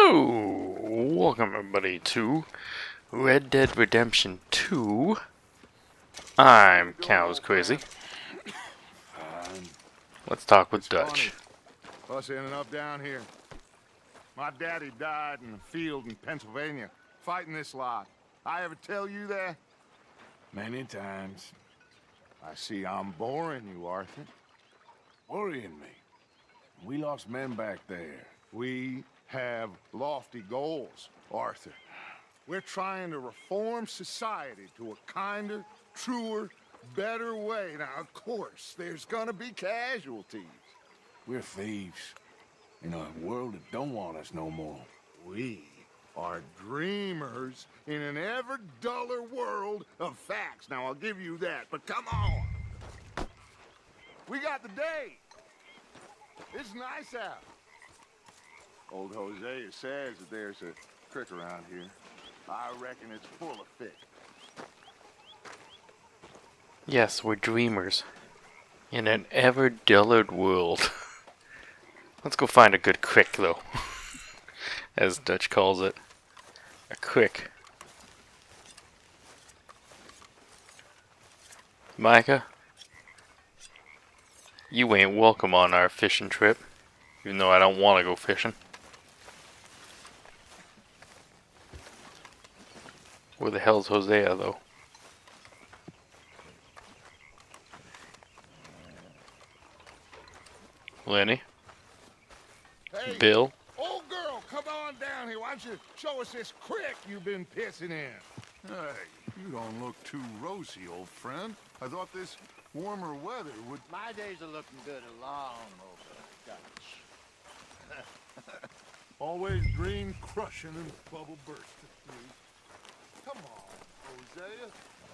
Hello! Welcome everybody to Red Dead Redemption 2. I'm Cows Crazy. Let's talk with Dutch. Us ending up down here. My daddy died in a field in Pennsylvania, fighting this lot. I ever tell you that? Many times. I see I'm boring you, Arthur. Worrying me. We lost men back there. We have lofty goals, Arthur. We're trying to reform society to a kinder, truer, better way. Now, of course, there's gonna be casualties. We're thieves. In a world that don't want us no more. We are dreamers in an ever duller world of facts. Now, I'll give you that, but come on. We got the day. It's nice out. Old Hosea says that there's a creek around here. I reckon it's full of fish. Yes, we're dreamers. In an ever dullard world. Let's go find a good crick, though. As Dutch calls it. A crick. Micah? You ain't welcome on our fishing trip. Even though I don't want to go fishing. Where the hell's Hosea, though? Lenny? Hey, Bill? old girl, come on down here. Why don't you show us this creek you've been pissing in? Hey, you don't look too rosy, old friend. I thought this warmer weather would... My days are looking good along over Dutch. Always green crushing and bubble bursting. Come on, Hosea.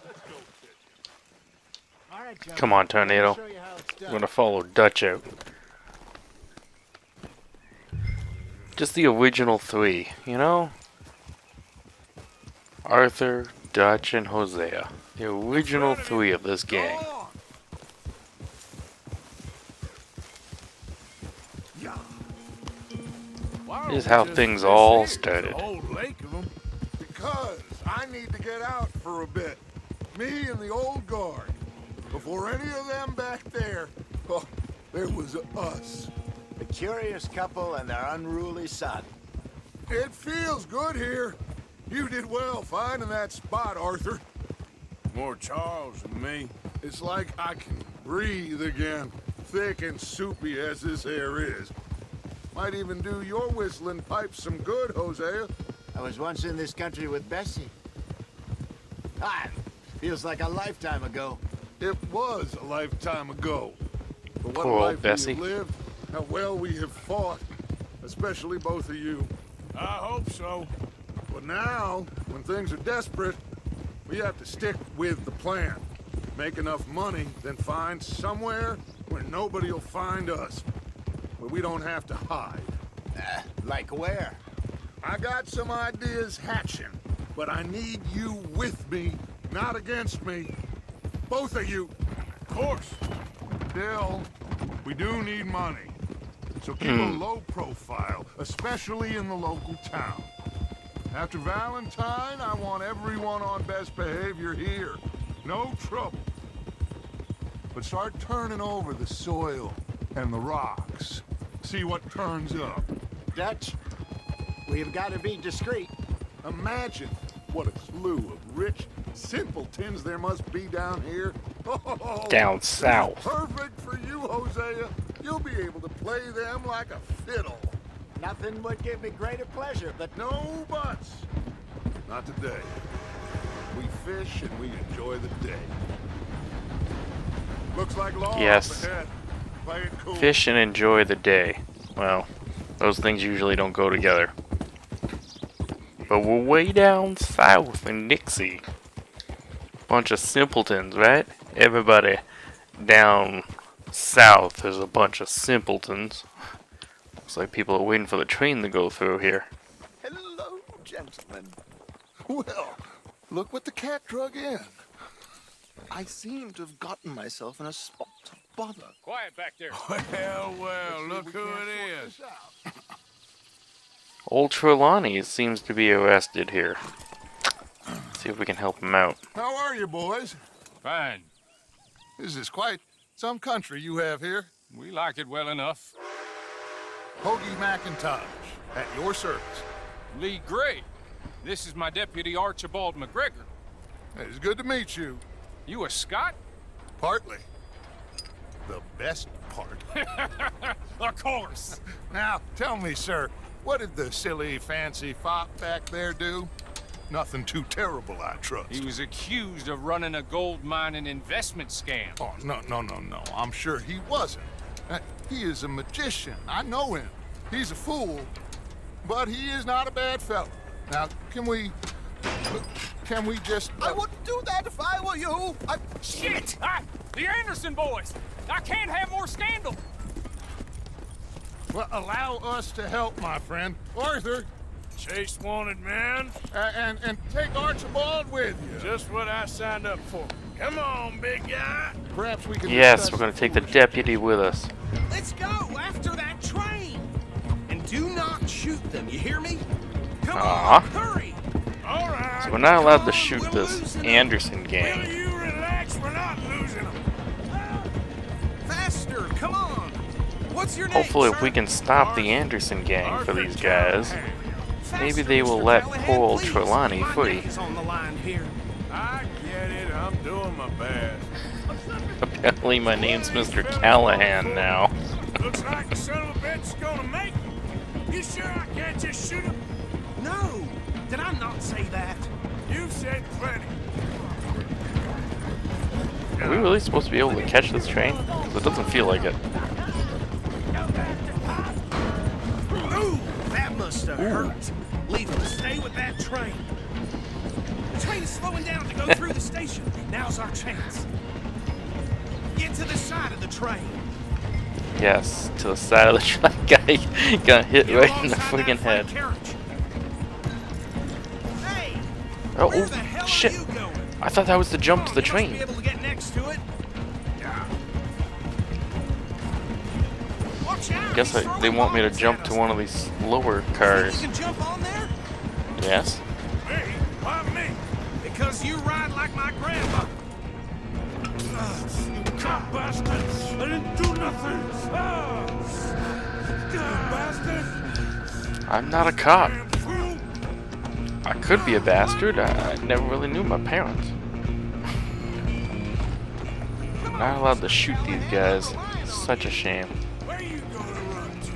Let's go fishing. All right, John. Come on, Tornado. I'll show you how it's done. I'm gonna follow Dutch out. Just the original three, you know? Arthur, Dutch, and Hosea. The original three of this gang. Go on. This is how things all started. A whole lake of them. Because I need to get out for a bit. Me and the old guard. Before any of them back there, oh, there was us. The curious couple and their unruly son. It feels good here. You did well finding that spot, Arthur. More Charles than me. It's like I can breathe again, thick and soupy as this air is. Might even do your whistling pipes some good, Hosea. I was once in this country with Bessie. Ah, feels like a lifetime ago. It was a lifetime ago. But what Poor a old life Bessie. we have lived, how well we have fought, especially both of you. I hope so. But now, when things are desperate, we have to stick with the plan. Make enough money, then find somewhere where nobody will find us. Where we don't have to hide. Like where? I got some ideas hatching, but I need you with me, not against me. Both of you. Of course. Still, we do need money. So keep a low profile, especially in the local town. After Valentine, I want everyone on best behavior here. No trouble. But start turning over the soil and the rocks. See what turns up. Dutch, we've got to be discreet. Imagine what a slew of rich simpletons there must be down here. Oh, Down south. perfect for you, Hosea. You'll be able to play them like a fiddle. Nothing would give me greater pleasure, but No buts. Not today. We fish and we enjoy the day. Looks like law Yes. up ahead. Play it cool. Fish and enjoy the day. Well, those things usually don't go together. But we're way down south in Dixie. Bunch of simpletons, right? Everybody down south is a bunch of simpletons. Looks like people are waiting for the train to go through here. Hello, gentlemen. Well, look what the cat drug in. I seem to have gotten myself in a spot of bother. Quiet back there. Well, look who it is. Old Trelawney seems to be arrested here. Let's see if we can help him out. How are you, boys? Fine. This is quite some country you have here. We like it well enough. Hoagie McIntosh, at your service. Lee Gray. This is my deputy Archibald McGregor. It's good to meet you. You a Scot? Partly. The best part. Of course. Now, tell me, sir, what did the silly, fancy fop back there do? Nothing too terrible, I trust. He was accused of running a gold mining investment scam. Oh, no. I'm sure he wasn't. He is a magician. I know him. He's a fool, but he is not a bad fellow. Now, can we just... I wouldn't do that if I were you. Shit! The Anderson boys! I can't have more scandal! Well, allow us to help, my friend. Arthur, Chase wanted, man. and take Archibald with you. Just what I signed up for. Come on, big guy. Perhaps we can Yes, discuss we're going to the take the foolish- deputy with us. Let's go after that train. And do not shoot them, you hear me? Come Aw. on, hurry. All right. So we're not allowed to Come on, shoot we're this losing Anderson Will gang. you relax? We're not losing them. Faster, come on. What's your name, Hopefully if sir? we can stop the Anderson gang for these guys, Faster, maybe they will Mr. let Callahan, poor old please. Trelawney My free. neck is on the line here. I get it. I'm doing my best. Apparently my name's Mr. Callahan now. Looks like the son of a bitch is gonna make it. You sure I can't just shoot him? No, did I not say that? You've said plenty. Are we really supposed to be able to catch this train? 'Cause it doesn't feel like it. Ooh, that must have hurt. Leave him. Stay with that train. The train is slowing down to go through the station. Now's our chance. Get to the side of the train. Yes, to the side of the train. Guy got hit Get right in the alongside friggin' that freight head. carriage. Hey, Oh, where the hell shit. are you going? I thought that was to jump to the You must be train. able to get next to it. Watch out, Guess he's they want me to throwing jump bombs to at one us. of these lower Think cars. you can jump on there? Yes? Me? Why me? Because you ride like my grandma. You cop bastard! I didn't do nothing! Ah! You bastard! I'm not a cop. Damn fool! I could be a bastard. I never really knew my parents. I'm not allowed to shoot these guys. Such a shame. Where you gonna run to?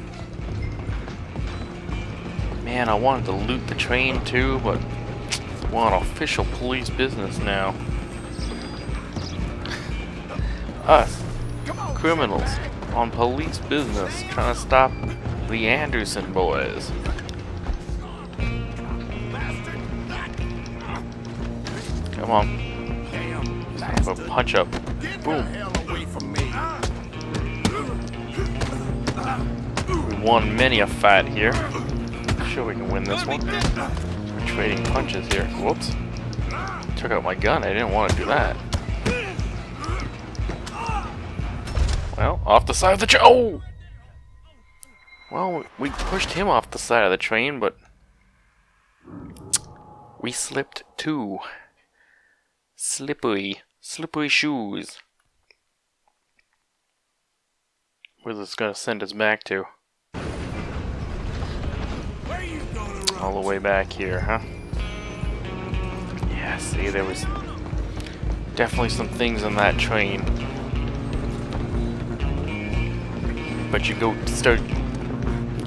Man, I wanted to loot the train too, but we're on official police business now. Us, criminals, on police business, trying to stop the Anderson boys. Come on. Have a punch up. Get the Boom. hell away from me. We won many a fight here. Sure we can win this one. We're trading punches here. Whoops. Took out my gun. I didn't want to do that. Well, off the side of the train. Oh! Well, we pushed him off the side of the train, but we slipped too. Slippery shoes. Where's this gonna send us back to? Where you gonna run? All the way back here, huh? Yeah, see, there was definitely some things on that train. But you go start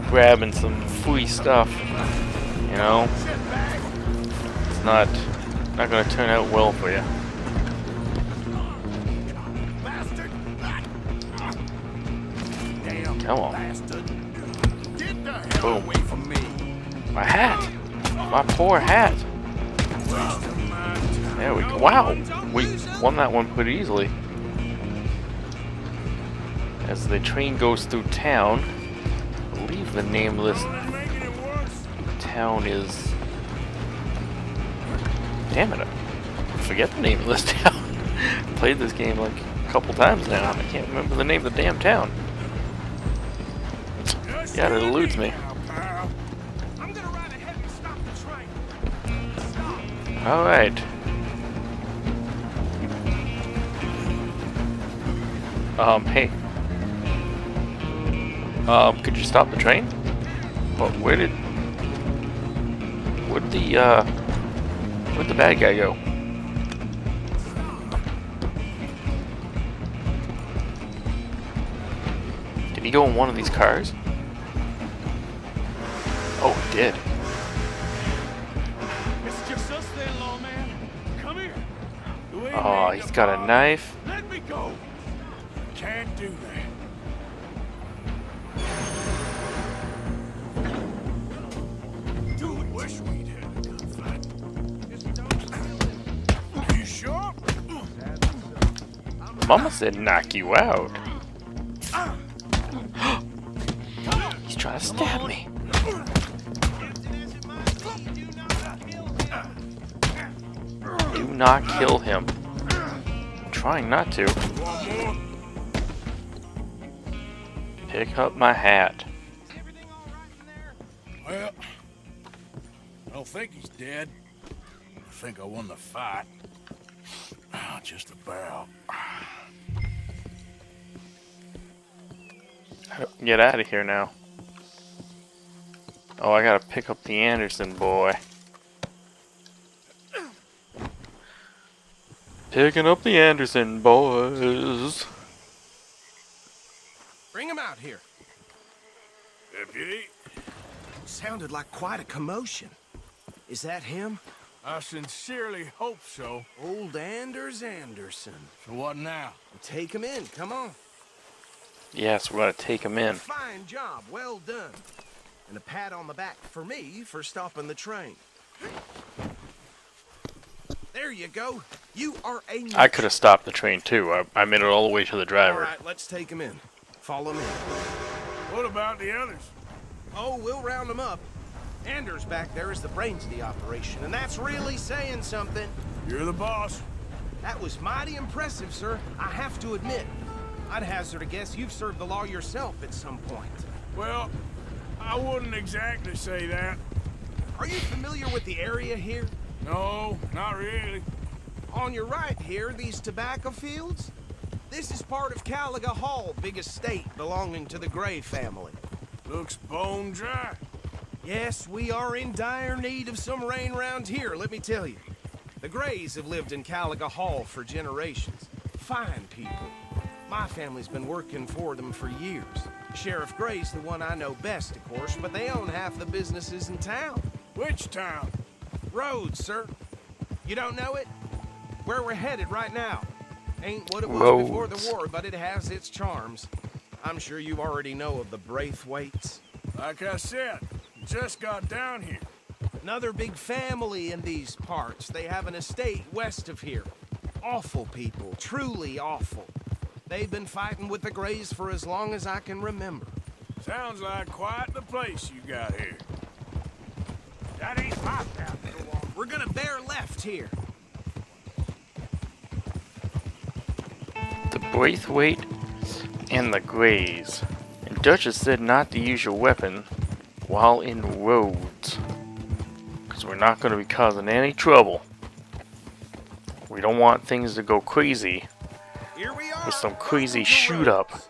grabbing some free stuff, you know? It's not gonna turn out well for you. Come on. Get the hell Boom. away from me. My hat! My poor hat! There we go. Wow! We won that one pretty easily. As the train goes through town, I believe the name of this Only making it worse. town is... Damn it, I forget the name of this town. Played this game like a couple times now, and I can't remember the name of the damn town. Just Yeah, it you and eludes me. now, pal. I'm gonna Alright. Hey. Could you stop the train? Well, where'd the bad guy go? Did he go in one of these cars? Oh, he did. It's just us then, lawman. Come here. You ain't Oh, made he's the got a bar. knife. Let me go. Can't do that. Do it. Wish we'd had a gunfight. You sure? Mama said knock you out. He's trying to stab me. Do not kill him. I'm trying not to. Pick up my hat. Well, I don't think he's dead. I think I won the fight. Just about. Get out of here now. Oh, I gotta pick up the Anderson boy. Picking up the Anderson boys. Bring him out here. Deputy, Sounded like quite a commotion. Is that him? I sincerely hope so. Old Anders Anderson. So what now? Take him in, come on. Yes, we're gonna take him in. Fine job, well done. And a pat on the back for me for stopping the train. There you go. You are a... I could have stopped the train too. I made it all the way to the All driver. right, let's take him in. Follow me. What about the others? Oh, we'll round them up. Anders back there is the brains of the operation, and that's really saying something. You're the boss. That was mighty impressive, sir. I have to admit. I'd hazard a guess you've served the law yourself at some point. Well, I wouldn't exactly say that. Are you familiar with the area here? No, not really. On your right here, these tobacco fields? This is part of Caliga Hall, big estate belonging to the Gray family. Looks bone dry. Yes, we are in dire need of some rain round here, let me tell you. The Grays have lived in Caliga Hall for generations. Fine people. My family's been working for them for years. Sheriff Gray's the one I know best, of course, but they own half the businesses in town. Which town? Rhodes, sir. You don't know it? Where we're headed right now. Ain't what it was before Rhodes. the war, but it has its charms. I'm sure you already know of the Braithwaites. Like I said, just got down here. Another big family in these parts. They have an estate west of here. Awful people, truly awful. They've been fighting with the Grays for as long as I can remember. Sounds like quite the place you got here. That ain't my path to walk. We're gonna bear left here. The Braithwaite and the Grays. And Duchess said not to use your weapon while in Rhodes. Because we're not going to be causing any trouble. We don't want things to go crazy Here we are. with some crazy Welcome to shoot up Rhodes.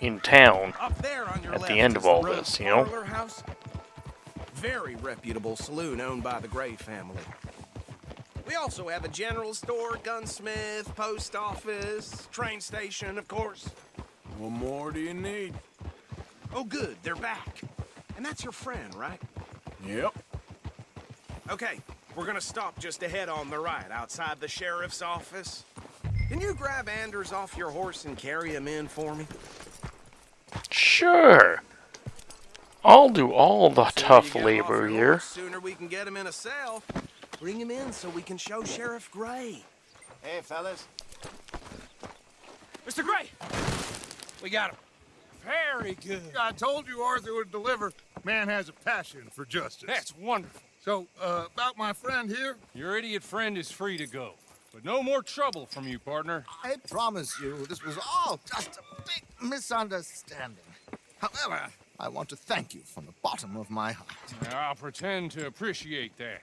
in town. Up there on your at the left end of is all Rhodes this, you know? Parlor House. Very reputable saloon owned by the Gray family. We also have a general store, gunsmith, post office, train station, of course. What more do you need? Oh, good, they're back. And that's your friend, right? Yep. Okay, we're gonna stop just ahead on the right, outside the sheriff's office. Can you grab Anders off your horse and carry him in for me? Sure. I'll do all the tough Sooner you get him off labor your here. horse, Sooner we can get him in a cell. Bring him in so we can show Sheriff Gray. Hey, fellas. Mr. Gray! We got him. Very good. I told you Arthur would deliver. Man has a passion for justice. That's wonderful. So, about my friend here, Your idiot friend is free to go. But no more trouble from you, partner. I promise you, this was all just a big misunderstanding. However, I want to thank you from the bottom of my heart. I'll pretend to appreciate that.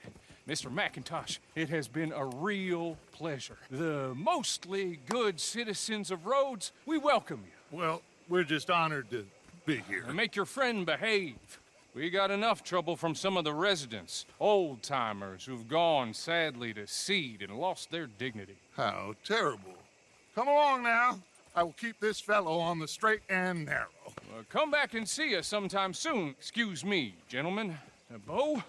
Mr. McIntosh, it has been a real pleasure. The mostly good citizens of Rhodes, we welcome you. Well, we're just honored to be here. And make your friend behave. We got enough trouble from some of the residents, old-timers who've gone, sadly, to seed and lost their dignity. How terrible. Come along now. I will keep this fellow on the straight and narrow. Come back and see us sometime soon. Excuse me, gentlemen. Bo,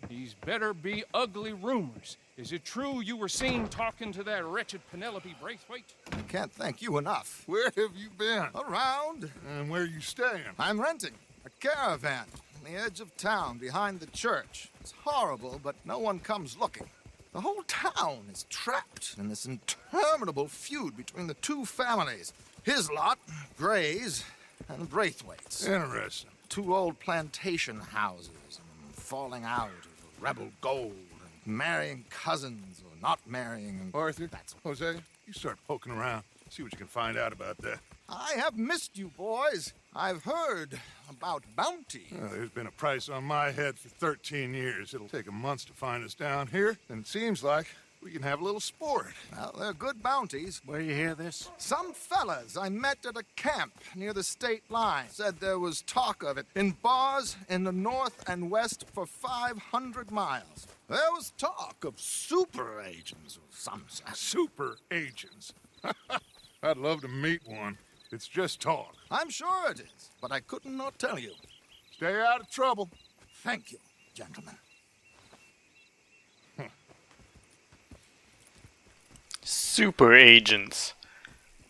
these better be ugly rumors. Is it true you were seen talking to that wretched Penelope Braithwaite? I can't thank you enough. Where have you been? Around. And where are you staying? I'm renting a caravan on the edge of town behind the church. It's horrible, but no one comes looking. The whole town is trapped in this interminable feud between the two families. His lot, Gray's, and Braithwaite's. Interesting. Two old plantation houses, and falling out of rebel gold, and marrying cousins or not marrying. And Arthur, that's Hosea, you start poking around. See what you can find out about that. I have missed you, boys. I've heard about bounty. Well, there's been a price on my head for 13 years. It'll take 'em months to find us down here, and it seems like we can have a little sport. Well, they're good bounties. Where you hear this? Some fellas I met at a camp near the state line said there was talk of it in bars in the north and west for 500 miles. There was talk of super agents of some sort. Super agents. I'd love to meet one. It's just talk. I'm sure it is, but I couldn't not tell you. Stay out of trouble. Thank you, gentlemen. Super agents.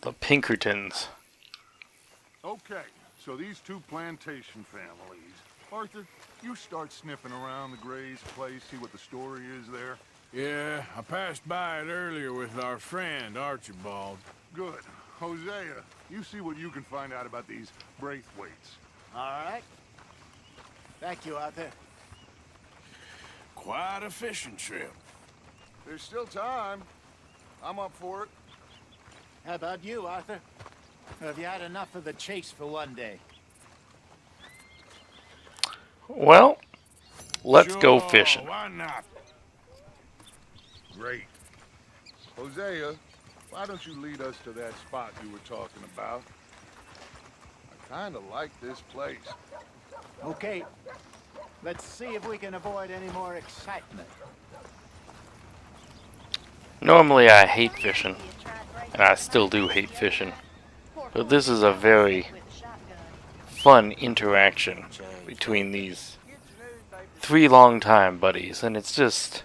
The Pinkertons. Okay, so these two plantation families. Arthur, you start sniffing around the Gray's place, see what the story is there. Yeah, I passed by it earlier with our friend, Archibald. Good. Hosea, you see what you can find out about these Braithwaites. All right. Thank you, Arthur. Quite a fishing trip. There's still time. I'm up for it. How about you, Arthur? Or have you had enough of the chase for one day? Well, let's go Sure, fishing. Why not? Great. Hosea, why don't you lead us to that spot you were talking about? I kind of like this place. Okay. Let's see if we can avoid any more excitement. Normally I hate fishing, and I still do hate fishing, but this is a very fun interaction between these three long-time buddies, and it's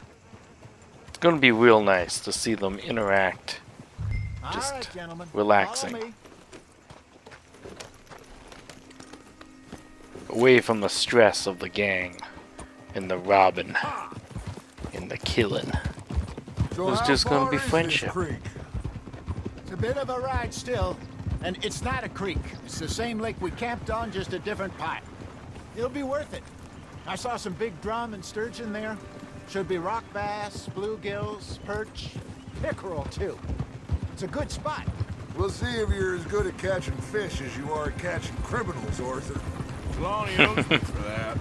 gonna be real nice to see them interact, just All right, gentlemen. relaxing, Follow me. away from the stress of the gang, and the robbing, and the killing. So It's how just gonna far be is this friendship. creek? It's a bit of a ride still, and it's not a creek. It's the same lake we camped on, just a different part. It'll be worth it. I saw some big drum and sturgeon there. Should be rock bass, bluegills, perch, pickerel too. It's a good spot. We'll see if you're as good at catching fish as you are at catching criminals, Arthur. Lonnie owes me for that.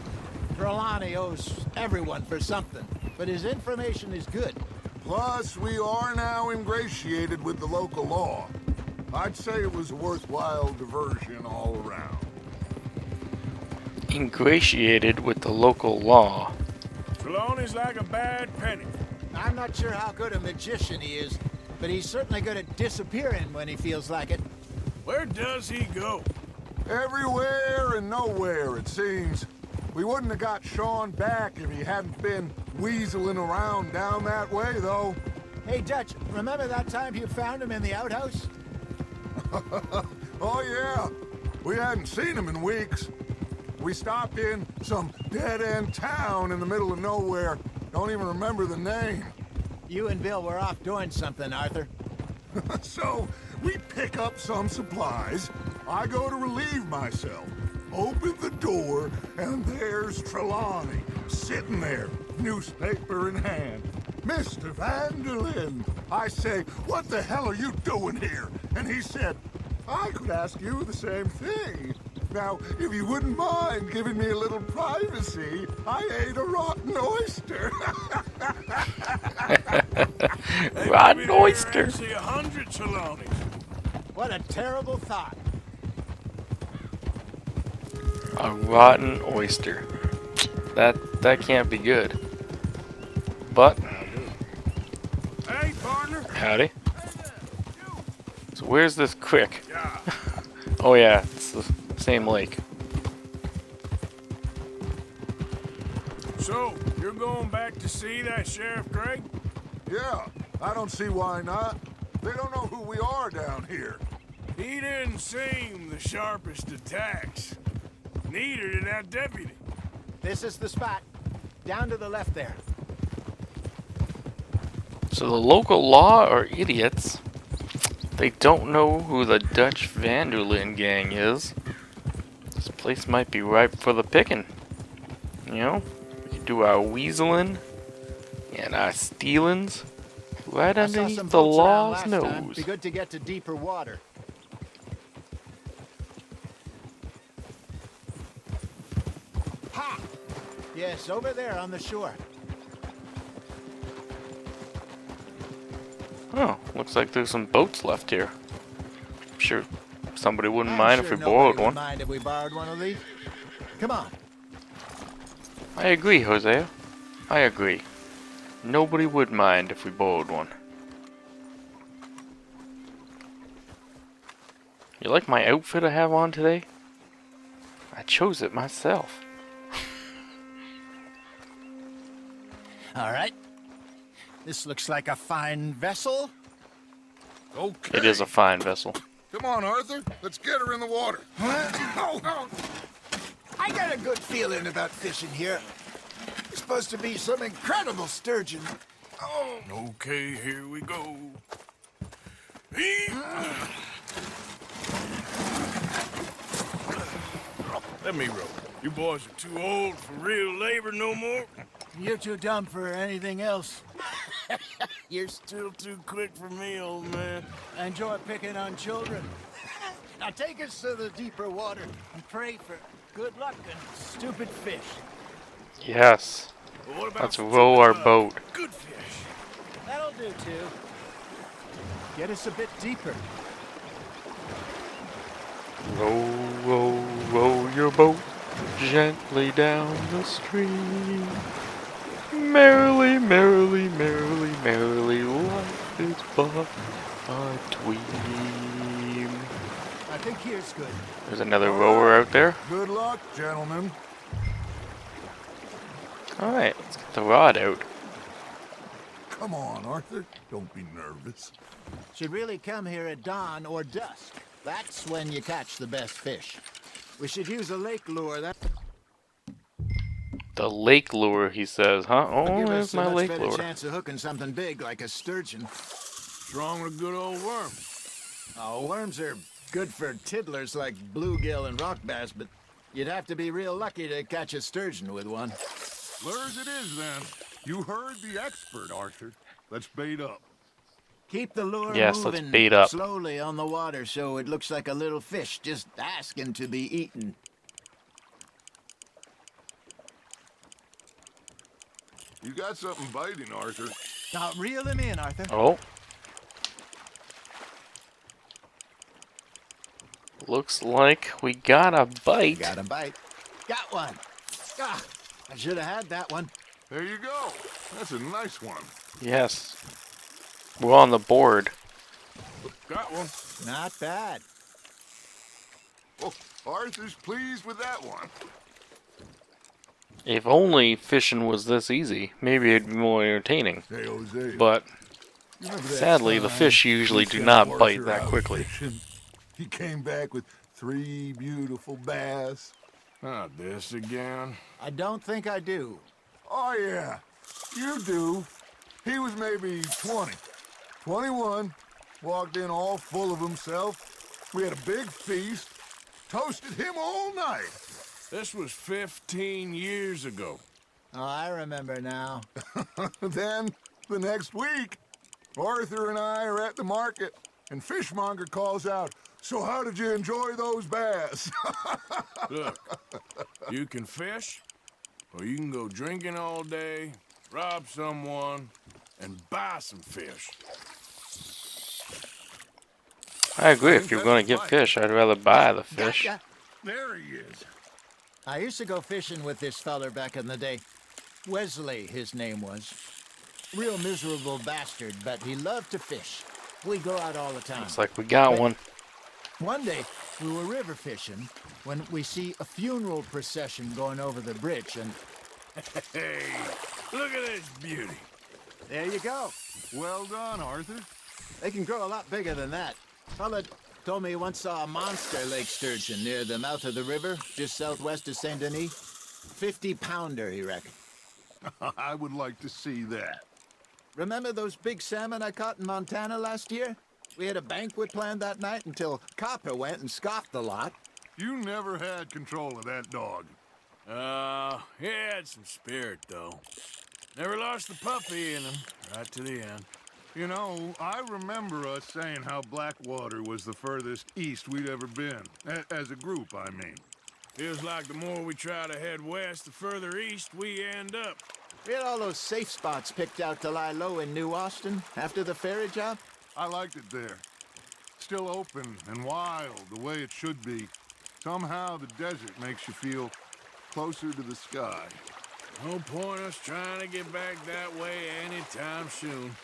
Trelawney owes everyone for something, but his information is good. Plus, we are now ingratiated with the local law. I'd say it was a worthwhile diversion all around. Ingratiated with the local law. Trelawney's like a bad penny. I'm not sure how good a magician he is, but he's certainly good at disappearing when he feels like it. Where does he go? Everywhere and nowhere, it seems. We wouldn't have got Sean back if he hadn't been weaseling around down that way, though. Hey, Dutch, remember that time you found him in the outhouse? Oh, yeah. We hadn't seen him in weeks. We stopped in some dead-end town in the middle of nowhere. Don't even remember the name. You and Bill were off doing something, Arthur. So, we pick up some supplies. I go to relieve myself. Open the door, and there's Trelawney, sitting there, newspaper in hand. Mr. Vanderlyn. I say, what the hell are you doing here? And he said, I could ask you the same thing. Now, if you wouldn't mind giving me a little privacy, I ate a rotten oyster. Rotten oyster. See 100 salami. What a terrible thought. A rotten oyster. That can't be good. But Hey, partner. howdy. So where's this creek? Oh yeah, it's the same lake. So, you're going back to see that Sheriff Gregg? Yeah, I don't see why not. They don't know who we are down here. He didn't seem the sharpest attacks. Neither did that deputy. This is the spot. Down to the left there. So the local law are idiots. They don't know who the Dutch Vanderlyn gang is. This place might be ripe for the picking. You know? We could do our weaseling and our stealings right I saw underneath some the boats around law's last time. nose. Be good to get to deeper water. Ha! Yes, over there on the shore. Oh, looks like there's some boats left here. I'm sure somebody wouldn't I'm mind sure if we nobody borrowed would one. mind if we borrowed one of these. Come on. I agree, Hosea. I agree. Nobody would mind if we borrowed one. You like my outfit I have on today? I chose it myself. All right. This looks like a fine vessel. Okay. It is a fine vessel. Come on, Arthur. Let's get her in the water. I got a good feeling about fishing here. It's supposed to be some incredible sturgeon. Oh, Okay, here we go. Let me row. You boys are too old for real labor no more. You're too dumb for anything else. You're still too quick for me, old man. I enjoy picking on children. Now take us to the deeper water and pray for good luck and stupid fish. Yes. But what about Let's some row our good, boat. Good fish. That'll do too. Get us a bit deeper. Row, row, row your boat gently down the stream. Merrily, merrily, merrily, merrily, life is but a dream. I think here's good. There's another rower out there. good luck, gentlemen. Alright, let's get the rod out. Come on, Arthur. Don't be nervous. Should really come here at dawn or dusk. That's when you catch the best fish. We should use a lake lure. That The lake lure, he says, huh? Oh, give there's us a my much lake better lure. chance of hooking something big like a sturgeon. What's wrong with a good old worm? Oh, worms are good for tiddlers like bluegill and rock bass, but you'd have to be real lucky to catch a sturgeon with one. Lures it is, then. You heard the expert, Arthur. Let's bait up. Keep the lure Yes, let's moving bait up. slowly on the water so it looks like a little fish just asking to be eaten. You got something biting, Arthur. Now reel him in, Arthur. Oh. Looks like we got a bite. Got a bite. Got one. Ah, I should have had that one. There you go. That's a nice one. Yes. We're on the board. Got one. Not bad. Oh, Arthur's pleased with that one. If only fishing was this easy, maybe it'd be more entertaining. Hey, Jose. But you remember that sadly, the time fish usually we do sent not Arthur bite that out quickly. fishing? He came back with 3 beautiful bass. Not this again. I don't think I do. Oh, yeah. You do. He was maybe 20. 21. Walked in all full of himself. We had a big feast. Toasted him all night. This was 15 years ago. Oh, I remember now. Then, the next week, Arthur and I are at the market, and Fishmonger calls out, So how did you enjoy those bass? Look, you can fish, or you can go drinking all day, rob someone, and buy some fish. I agree. I If think you're that's going to get right. fish, I'd rather buy the fish. Gotcha. There he is. I used to go fishing with this feller back in the day. Wesley, his name was. Real miserable bastard, but he loved to fish. We go out all the time. Looks like we got But one. one day, we were river fishing when we see a funeral procession going over the bridge, and Hey, look at this beauty. there you go. Well done, Arthur. They can grow a lot bigger than that. Fella told me he once saw a monster lake sturgeon near the mouth of the river, just southwest of Saint Denis. 50-pounder, he reckoned. I would like to see that. Remember those big salmon I caught in Montana last year? We had a banquet planned that night until Copper went and scoffed the lot. You never had control of that dog. He had some spirit, though. Never lost the puppy in him, right to the end. You know, I remember us saying how Blackwater was the furthest east we'd ever been. As a group, I mean. Feels like the more we try to head west, the further east we end up. We had all those safe spots picked out to lie low in New Austin after the ferry job. I liked it there. Still open and wild, the way it should be. Somehow the desert makes you feel closer to the sky. No point us trying to get back that way anytime soon.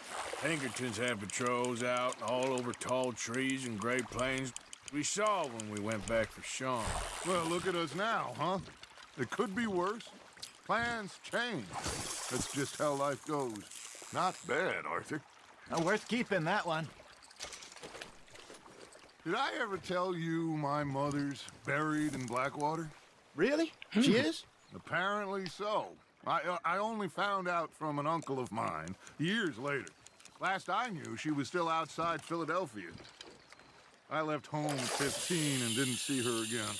Pinkertons have patrols out all over tall trees and Great Plains. We saw when we went back for Sean. Well, look at us now, huh? It could be worse. Plans change. That's just how life goes. Not bad, Arthur. Worth keeping, that one. Did I ever tell you my mother's buried in Blackwater? Really? She is? Apparently so. I only found out from an uncle of mine years later. Last I knew, she was still outside Philadelphia. I left home at 15 and didn't see her again.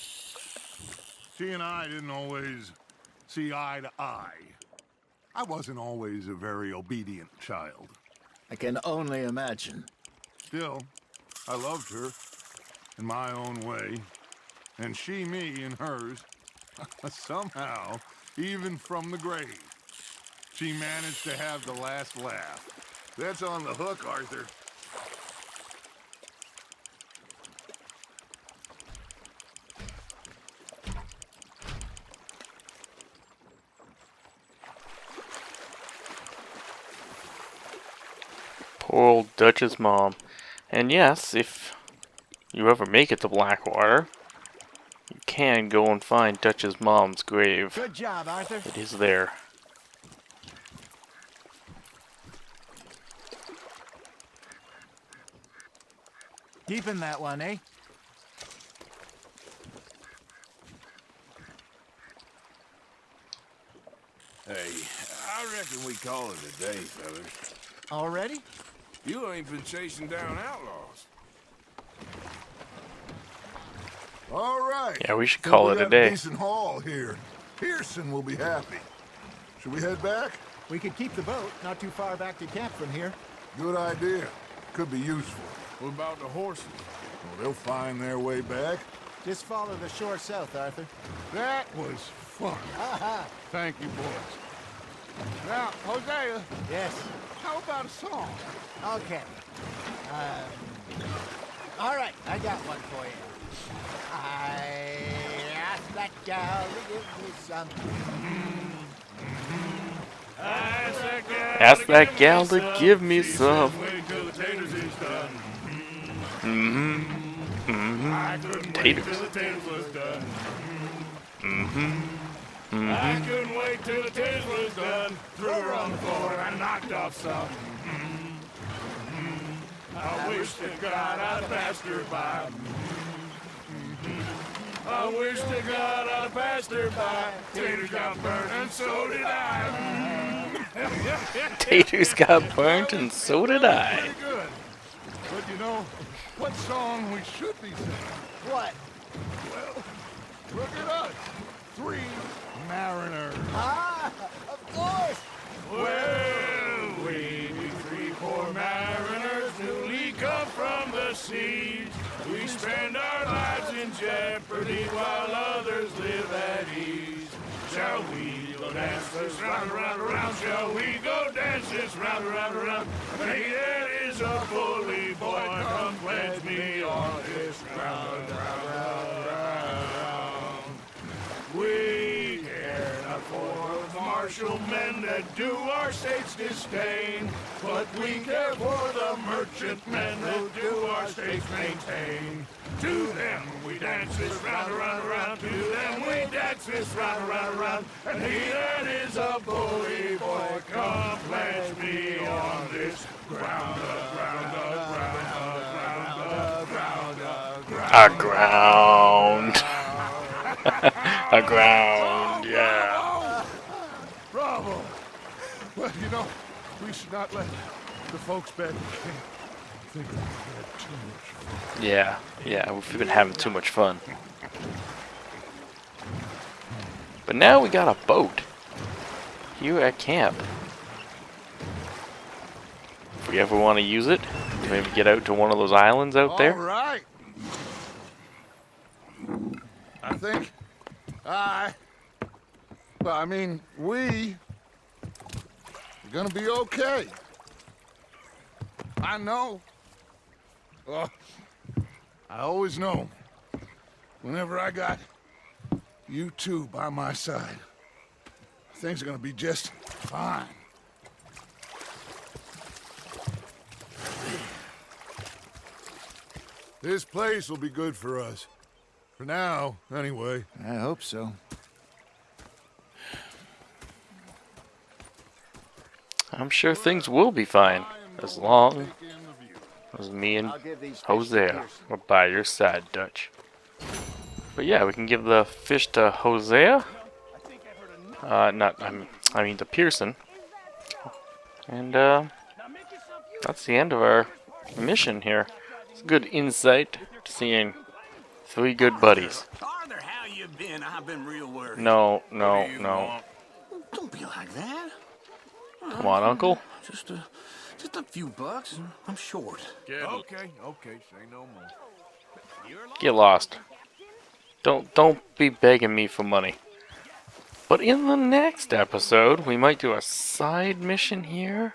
She and I didn't always see eye to eye. I wasn't always a very obedient child. I can only imagine. Still, I loved her in my own way, and she me in hers. Somehow, even from the grave, she managed to have the last laugh. That's on the hook, Arthur. Poor old Dutch's mom. And yes, if you ever make it to Blackwater, you can go and find Dutch's mom's grave. Good job, Arthur. It is there. Keeping that one, eh? Hey, I reckon we call it a day, fellas. Already? You ain't been chasing down outlaws. All right. Yeah, we should Think call we it a got day. Decent haul here. Pearson will be happy. Should we head back? We could keep the boat not too far back to camp from here. Good idea. Could be useful. What about the horses? Well, they'll find their way back. Just follow the shore south, Arthur. That was fun. Aha! Thank you, boys. Now, Hosea, Yes. how about a song? Okay. All right, I got one for you. I asked that gal to give me some. Ask that gal to give me some. Taters. I couldn't wait till the taters was done. Threw her on the floor and knocked off some. I wish to God I'd passed her by. I wish to God I'd passed her by. Taters got burnt and so did I. Taters got burnt and so did I. Pretty good. But you know, what song we should be singing? What? Well, look at us. 3 mariners. Ah, of course. Well, we 3 poor mariners newly come from the seas. We spend our lives in jeopardy while others live at ease. Shall we go dance this round, around, around? Shall we go dance this round, around, around? Hey, there is a bully boy, come pledge me on this round, round, round, round. We care not for the martial men that do our states disdain, but we care for the merchant men who do our states maintain. To them we dance this round, around, around. To them we dance this round, around, around. And he that is a bully boy, come pledge me on this ground, ground, ground, ground, ground, Ground. Ground, yeah. Bravo! Well, you know, we should not let the folks back in camp think we had too much fun. Yeah, we've been having too much fun. But now we got a boat here at camp. If we ever want to use it, maybe get out to one of those islands out there. All right. I think we're gonna be okay. I know. Oh, I always know. Whenever I got you two by my side, things are gonna be just fine. This place will be good for us. For now, anyway. I hope so. I'm sure things will be fine as long as me and Hosea are by your side, Dutch. But yeah, we can give the fish to Hosea. I mean to Pearson. And that's the end of our mission here. It's a good insight to seeing three good buddies. Arthur, how you been? I've been real worried. No. Don't be like that. Come on, Uncle. Just a few bucks, and I'm short. Okay, say no more. Get lost. Don't be begging me for money. But in the next episode, we might do a side mission here.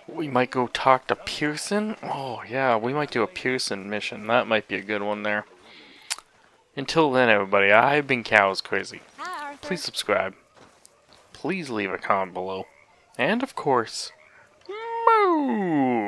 We might go talk to Pearson. Oh yeah, we might do a Pearson mission. That might be a good one there. Until then, everybody, I've been Cows Crazy. Hi, Arthur. Please subscribe. Please leave a comment below. And of course, moo!